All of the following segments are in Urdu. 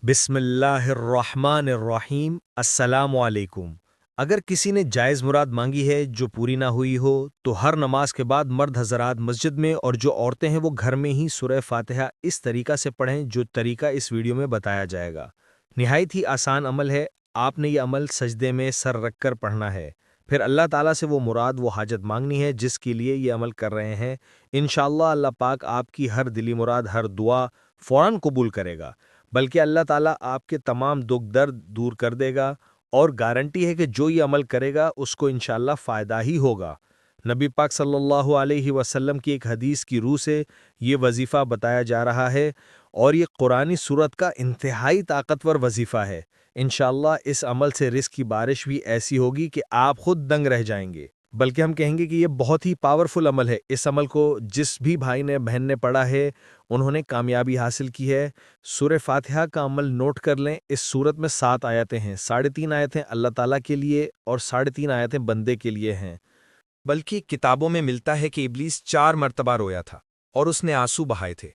بسم اللہ الرحمن الرحیم۔ السلام علیکم۔ اگر کسی نے جائز مراد مانگی ہے جو پوری نہ ہوئی ہو تو ہر نماز کے بعد مرد حضرات مسجد میں اور جو عورتیں ہیں وہ گھر میں ہی سورہ فاتحہ اس طریقہ سے پڑھیں جو طریقہ اس ویڈیو میں بتایا جائے گا۔ نہایت ہی آسان عمل ہے۔ آپ نے یہ عمل سجدے میں سر رکھ کر پڑھنا ہے، پھر اللہ تعالیٰ سے وہ مراد وہ حاجت مانگنی ہے جس کے لیے یہ عمل کر رہے ہیں۔ انشاءاللہ اللہ پاک آپ کی ہر دلی مراد، ہر دعا فوراً قبول کرے گا، بلکہ اللہ تعالیٰ آپ کے تمام دکھ درد دور کر دے گا، اور گارنٹی ہے کہ جو یہ عمل کرے گا اس کو انشاءاللہ فائدہ ہی ہوگا۔ نبی پاک صلی اللہ علیہ وسلم کی ایک حدیث کی روح سے یہ وظیفہ بتایا جا رہا ہے، اور یہ قرآنی صورت کا انتہائی طاقتور وظیفہ ہے۔ انشاءاللہ اس عمل سے رزق کی بارش بھی ایسی ہوگی کہ آپ خود دنگ رہ جائیں گے، بلکہ ہم کہیں گے کہ یہ بہت ہی پاورفل عمل ہے۔ اس عمل کو جس بھی بھائی نے بہن نے پڑھا ہے انہوں نے کامیابی حاصل کی ہے۔ سورہ فاتحہ کا عمل نوٹ کر لیں۔ اس سورت میں 7 آیتیں ہیں، 3.5 آیتیں اللہ تعالیٰ کے لیے اور 3.5 آیتیں بندے کے لیے ہیں۔ بلکہ کتابوں میں ملتا ہے کہ ابلیس 4 مرتبہ رویا تھا اور اس نے آنسو بہائے تھے۔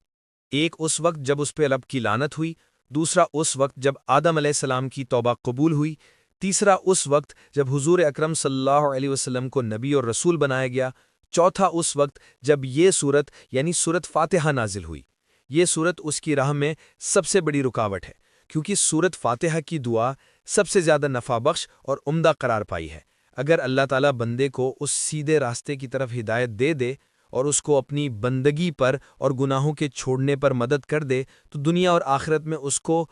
ایک اس وقت جب اس پہ رب کی لعنت ہوئی، دوسرا اس وقت جب آدم علیہ السلام کی توبہ قبول ہوئی، تیسرا اس وقت جب حضور اکرم صلی اللہ علیہ وسلم کو نبی اور رسول بنایا گیا، چوتھا اس وقت جب یہ سورت یعنی سورت فاتحہ نازل ہوئی۔ یہ سورت اس کی راہ میں سب سے بڑی رکاوٹ ہے، کیونکہ سورت فاتحہ کی دعا سب سے زیادہ نفع بخش اور عمدہ قرار پائی ہے۔ اگر اللہ تعالیٰ بندے کو اس سیدھے راستے کی طرف ہدایت دے دے اور اس کو اپنی بندگی پر اور گناہوں کے چھوڑنے پر مدد کر دے تو دنیا اور آخرت میں اس کو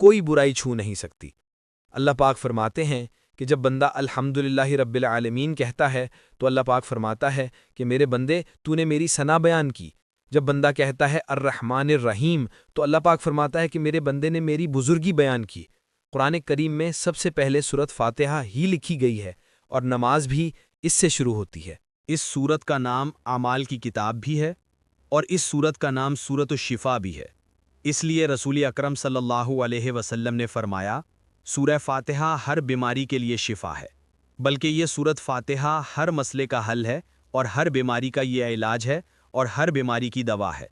کوئی برائی چھو نہیں سکتی۔ اللہ پاک فرماتے ہیں کہ جب بندہ الحمدللہ رب العالمین کہتا ہے تو اللہ پاک فرماتا ہے کہ میرے بندے تو نے میری ثنا بیان کی۔ جب بندہ کہتا ہے الرحمن الرحیم تو اللہ پاک فرماتا ہے کہ میرے بندے نے میری بزرگی بیان کی۔ قرآن کریم میں سب سے پہلے سورت فاتحہ ہی لکھی گئی ہے، اور نماز بھی اس سے شروع ہوتی ہے۔ اس سورت کا نام اعمال کی کتاب بھی ہے، اور اس سورت کا نام سورت الشفا بھی ہے۔ اس لیے رسول اکرم صلی اللہ علیہ وسلم نے فرمایا سورہ فاتحہ ہر بیماری کے لیے شفا ہے، بلکہ یہ سورت فاتحہ ہر مسئلے کا حل ہے، اور ہر بیماری کا یہ علاج ہے، اور ہر بیماری کی دوا ہے۔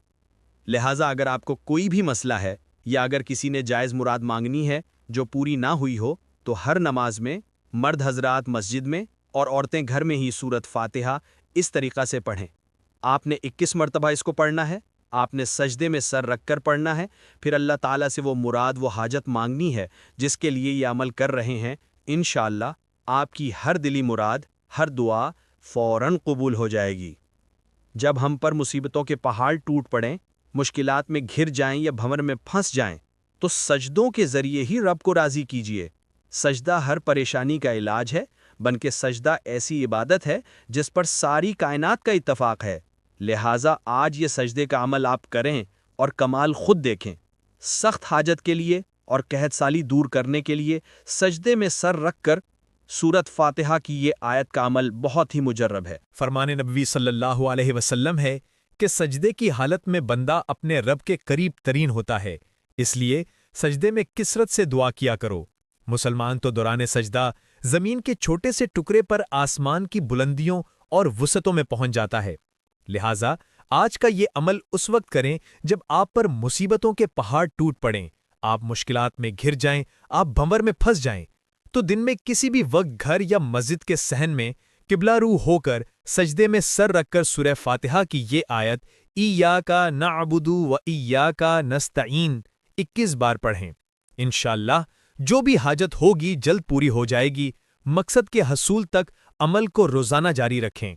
لہٰذا اگر آپ کو کوئی بھی مسئلہ ہے یا اگر کسی نے جائز مراد مانگنی ہے جو پوری نہ ہوئی ہو تو ہر نماز میں مرد حضرات مسجد میں اور عورتیں گھر میں ہی سورت فاتحہ اس طریقہ سے پڑھیں۔ آپ نے 21 مرتبہ اس کو پڑھنا ہے، آپ نے سجدے میں سر رکھ کر پڑھنا ہے، پھر اللہ تعالیٰ سے وہ مراد وہ حاجت مانگنی ہے جس کے لیے یہ عمل کر رہے ہیں۔ انشاءاللہ آپ کی ہر دلی مراد، ہر دعا فوراً قبول ہو جائے گی۔ جب ہم پر مصیبتوں کے پہاڑ ٹوٹ پڑیں، مشکلات میں گھر جائیں یا بھنور میں پھنس جائیں تو سجدوں کے ذریعے ہی رب کو راضی کیجیے۔ سجدہ ہر پریشانی کا علاج ہے، بلکہ سجدہ ایسی عبادت ہے جس پر ساری کائنات کا اتفاق ہے۔ لہٰذا آج یہ سجدے کا عمل آپ کریں اور کمال خود دیکھیں۔ سخت حاجت کے لیے اور قحط سالی دور کرنے کے لیے سجدے میں سر رکھ کر سورت فاتحہ کی یہ آیت کا عمل بہت ہی مجرب ہے۔ فرمان نبوی صلی اللہ علیہ وسلم ہے کہ سجدے کی حالت میں بندہ اپنے رب کے قریب ترین ہوتا ہے، اس لیے سجدے میں کثرت سے دعا کیا کرو۔ مسلمان تو دوران سجدہ زمین کے چھوٹے سے ٹکڑے پر آسمان کی بلندیوں اور وسعتوں میں پہنچ جاتا ہے۔ لہٰذا آج کا یہ عمل اس وقت کریں جب آپ پر مصیبتوں کے پہاڑ ٹوٹ پڑیں، آپ مشکلات میں گھر جائیں، آپ بھنور میں پھنس جائیں، تو دن میں کسی بھی وقت گھر یا مسجد کے صحن میں قبلہ رو ہو کر سجدے میں سر رکھ کر سورہ فاتحہ کی یہ آیت ایاک نعبد و ایاک نستعین 21 بار پڑھیں۔ انشاءاللہ جو بھی حاجت ہوگی جلد پوری ہو جائے گی۔ مقصد کے حصول تک عمل کو روزانہ جاری رکھیں،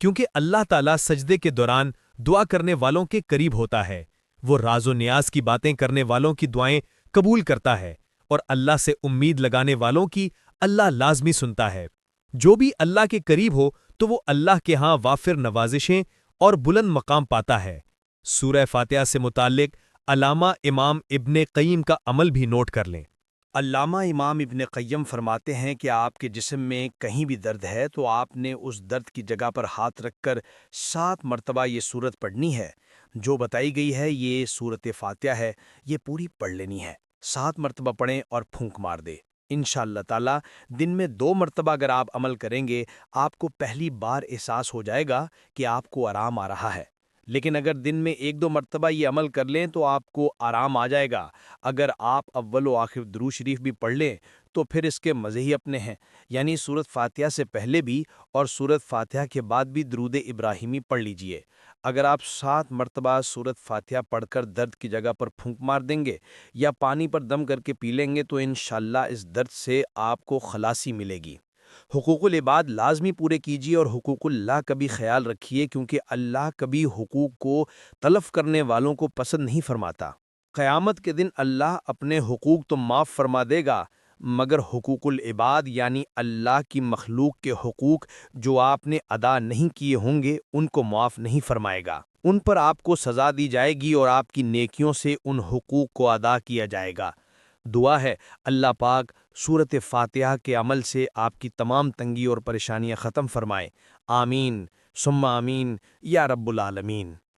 کیونکہ اللہ تعالیٰ سجدے کے دوران دعا کرنے والوں کے قریب ہوتا ہے۔ وہ راز و نیاز کی باتیں کرنے والوں کی دعائیں قبول کرتا ہے، اور اللہ سے امید لگانے والوں کی اللہ لازمی سنتا ہے۔ جو بھی اللہ کے قریب ہو تو وہ اللہ کے ہاں وافر نوازشیں اور بلند مقام پاتا ہے۔ سورہ فاتحہ سے متعلق علامہ امام ابن قیم کا عمل بھی نوٹ کر لیں۔ علامہ امام ابن قیم فرماتے ہیں کہ آپ کے جسم میں کہیں بھی درد ہے تو آپ نے اس درد کی جگہ پر ہاتھ رکھ کر 7 مرتبہ یہ سورت پڑھنی ہے جو بتائی گئی ہے۔ یہ سورت فاتحہ ہے، یہ پوری پڑھ لینی ہے، 7 مرتبہ پڑھیں اور پھونک مار دے۔ انشاءاللہ تعالیٰ دن میں 2 مرتبہ اگر آپ عمل کریں گے آپ کو پہلی بار احساس ہو جائے گا کہ آپ کو آرام آ رہا ہے۔ لیکن اگر دن میں 1-2 مرتبہ یہ عمل کر لیں تو آپ کو آرام آ جائے گا۔ اگر آپ اول و آخر درود شریف بھی پڑھ لیں تو پھر اس کے مزے ہی اپنے ہیں، یعنی سورت فاتحہ سے پہلے بھی اور سورت فاتحہ کے بعد بھی درود ابراہیمی پڑھ لیجئے۔ اگر آپ 7 مرتبہ سورت فاتحہ پڑھ کر درد کی جگہ پر پھونک مار دیں گے یا پانی پر دم کر کے پی لیں گے تو انشاءاللہ اس درد سے آپ کو خلاصی ملے گی۔ حقوق العباد لازمی پورے کیجیے اور حقوق اللہ کا بھی خیال رکھیے، کیونکہ اللہ کبھی حقوق کو تلف کرنے والوں کو پسند نہیں فرماتا۔ قیامت کے دن اللہ اپنے حقوق تو معاف فرما دے گا، مگر حقوق العباد یعنی اللہ کی مخلوق کے حقوق جو آپ نے ادا نہیں کیے ہوں گے ان کو معاف نہیں فرمائے گا۔ ان پر آپ کو سزا دی جائے گی اور آپ کی نیکیوں سے ان حقوق کو ادا کیا جائے گا۔ دعا ہے اللہ پاک سورت فاتحہ کے عمل سے آپ کی تمام تنگی اور پریشانیاں ختم فرمائے۔ آمین ثم آمین یا رب العالمین۔